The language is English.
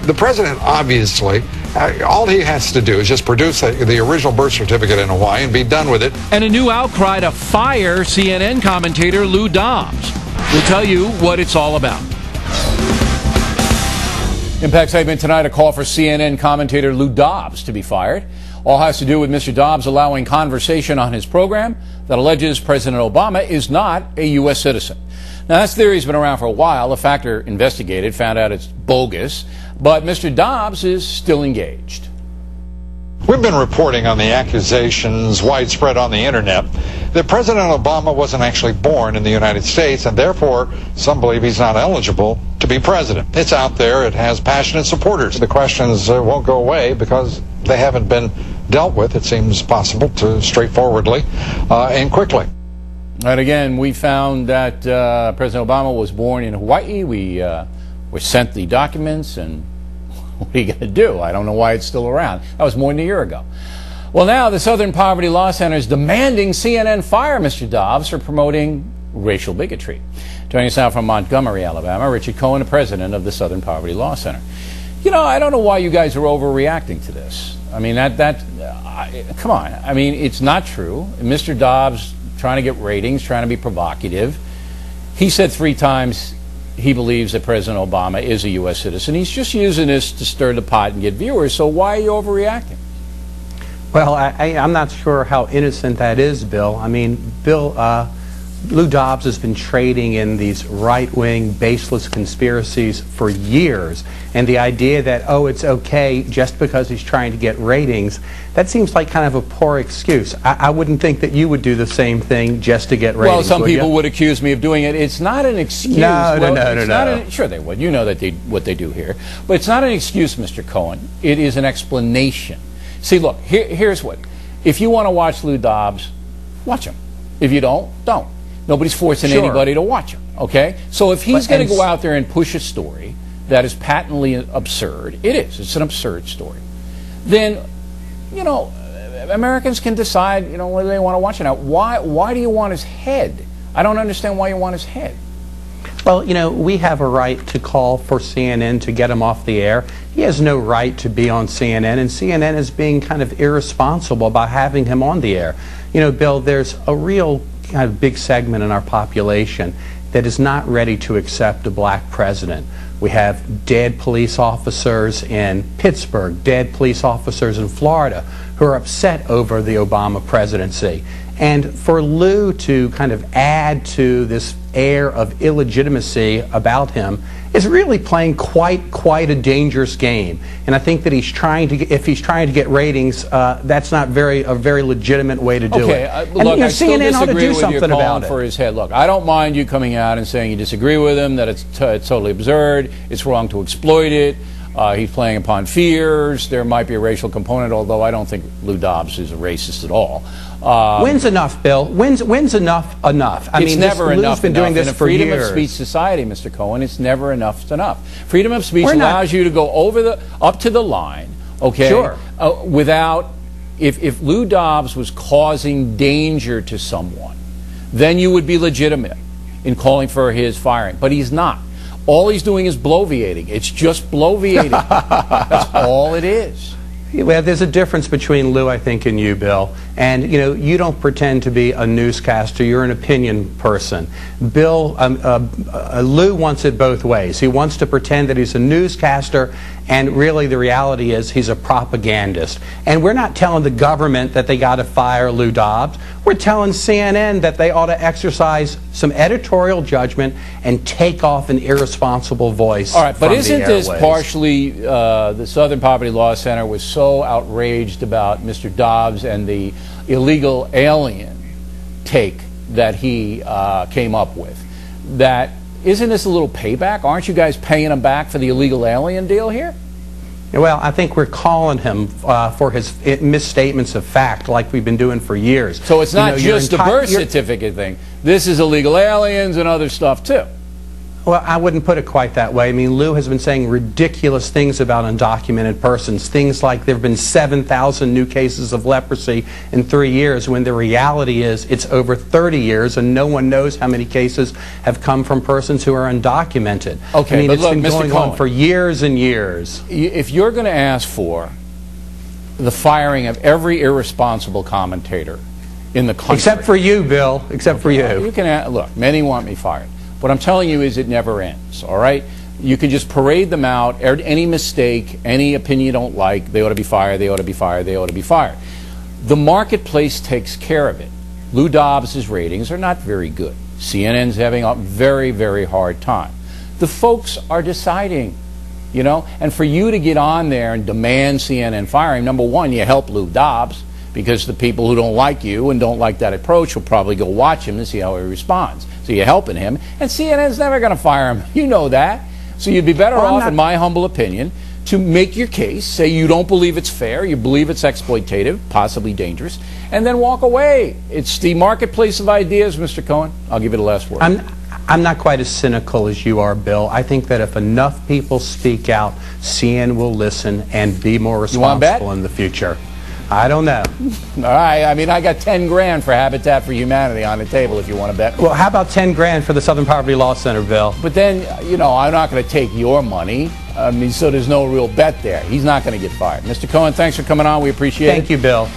The president, obviously, all he has to do is just produce the original birth certificate in Hawaii and be done with it. And a new outcry to fire CNN commentator Lou Dobbs. We'll tell you what it's all about. Impact segment tonight, a call for CNN commentator Lou Dobbs to be fired. All has to do with Mr. Dobbs allowing conversation on his program that alleges President Obama is not a U.S. citizen. Now, that theory's been around for a while. The Factor investigated, found out it's bogus, but Mr. Dobbs is still engaged. We've been reporting on the accusations widespread on the internet that President Obama wasn't actually born in the United States, and therefore some believe he's not eligible to be president. It's out there. It has passionate supporters. The questions won't go away because they haven't been dealt with, it seems possible, to straightforwardly and quickly. And again, we found that President Obama was born in Hawaii. We sent the documents, and what are you going to do? I don't know why it's still around. That was more than a year ago. Well, now the Southern Poverty Law Center is demanding CNN fire Mr. Dobbs for promoting racial bigotry. Joining us now from Montgomery, Alabama, Richard Cohen, the president of the Southern Poverty Law Center. You know, I don't know why you guys are overreacting to this. I mean, come on. I mean, it's not true. Mr. Dobbs trying to get ratings, trying to be provocative. He said 3 times he believes that President Obama is a U.S. citizen. He's just using this to stir the pot and get viewers, so why are you overreacting? Well, I'm not sure how innocent that is, Bill. I mean, Lou Dobbs has been trading in these right-wing, baseless conspiracies for years. And the idea that, oh, it's okay just because he's trying to get ratings, that seems like kind of a poor excuse. I wouldn't think that you would do the same thing just to get ratings. Well, some people would accuse me of doing it. It's not an excuse. No. Sure they would. You know that what they do here. But it's not an excuse, Mr. Cohen. It is an explanation. See, look, here's what. If you want to watch Lou Dobbs, watch him. If you don't, don't. Nobody's forcing anybody to watch him, okay? So if he's going to go out there and push a story that is patently absurd, it's an absurd story, then, you know, Americans can decide, you know, whether they want to watch it. Now, why do you want his head? I don't understand why you want his head. Well, you know, we have a right to call for CNN to get him off the air. He has no right to be on CNN, and CNN is being kind of irresponsible by having him on the air. You know, Bill, there's a real kind of big segment in our population that is not ready to accept a black president. We have dead police officers in Pittsburgh, dead police officers in Florida who are upset over the Obama presidency. And for Lou to kind of add to this air of illegitimacy about him is really playing quite a dangerous game. And I think that if he's trying to get ratings, that's not a very legitimate way to do it. And look, I still disagree with you calling for his head. Look, I don't mind you coming out and saying you disagree with him, that it's totally absurd, it's wrong to exploit it. He's playing upon fears. There might be a racial component, although I don't think Lou Dobbs is a racist at all. When's enough, Bill? When's enough? I mean, never enough. Lou's been doing this for years. In a freedom of speech society, Mr. Cohen, it's never enough. Freedom of speech allows you to go up to the line, okay? Sure. Without, if Lou Dobbs was causing danger to someone, then you would be legitimate in calling for his firing. But he's not. All he's doing is bloviating. It's just bloviating. That's all it is. Well, there's a difference between Lou, I think, and you, Bill. And, you know, you don't pretend to be a newscaster. You're an opinion person. Bill, Lou wants it both ways. He wants to pretend that he's a newscaster, and really the reality is he's a propagandist. And we're not telling the government that they got to fire Lou Dobbs. We're telling CNN that they ought to exercise some editorial judgment and take off an irresponsible voice. All right, but isn't this partially the Southern Poverty Law Center was so outraged about Mr. Dobbs and the illegal alien take that he came up with, that isn't this a little payback? Aren't you guys paying him back for the illegal alien deal here? Well, I think we're calling him for his misstatements of fact, like we've been doing for years. So it's not just the birth certificate thing. This is illegal aliens and other stuff too. Well, I wouldn't put it quite that way. I mean, Lou has been saying ridiculous things about undocumented persons. Things like there have been 7,000 new cases of leprosy in 3 years, when the reality is it's over 30 years and no one knows how many cases have come from persons who are undocumented. Okay, I mean, but it's look, been Mr. going Cohen, on for years and years. If you're going to ask for the firing of every irresponsible commentator in the country... Except for you, Bill. Except for you. You can look, many want me fired. What I'm telling you is it never ends, all right? You can just parade them out, any mistake, any opinion you don't like, they ought to be fired, they ought to be fired, they ought to be fired. The marketplace takes care of it. Lou Dobbs' ratings are not very good. CNN's having a very, very hard time. The folks are deciding, you know? And for you to get on there and demand CNN firing, number one, you help Lou Dobbs, because the people who don't like you and don't like that approach will probably go watch him and see how he responds. So you're helping him, and CNN's never going to fire him. You know that. So you'd be better off, in my humble opinion, to make your case, say you don't believe it's fair, you believe it's exploitative, possibly dangerous, and then walk away. It's the marketplace of ideas, Mr. Cohen. I'll give you the last word. I'm not quite as cynical as you are, Bill. I think that if enough people speak out, CNN will listen and be more responsible in the future. I don't know. All right. I mean, I got 10 grand for Habitat for Humanity on the table if you want to bet. Well, how about 10 grand for the Southern Poverty Law Center, Bill? But then, you know, I'm not going to take your money. I mean, so there's no real bet there. He's not going to get fired. Mr. Cohen, thanks for coming on. We appreciate it. Thank you, Bill.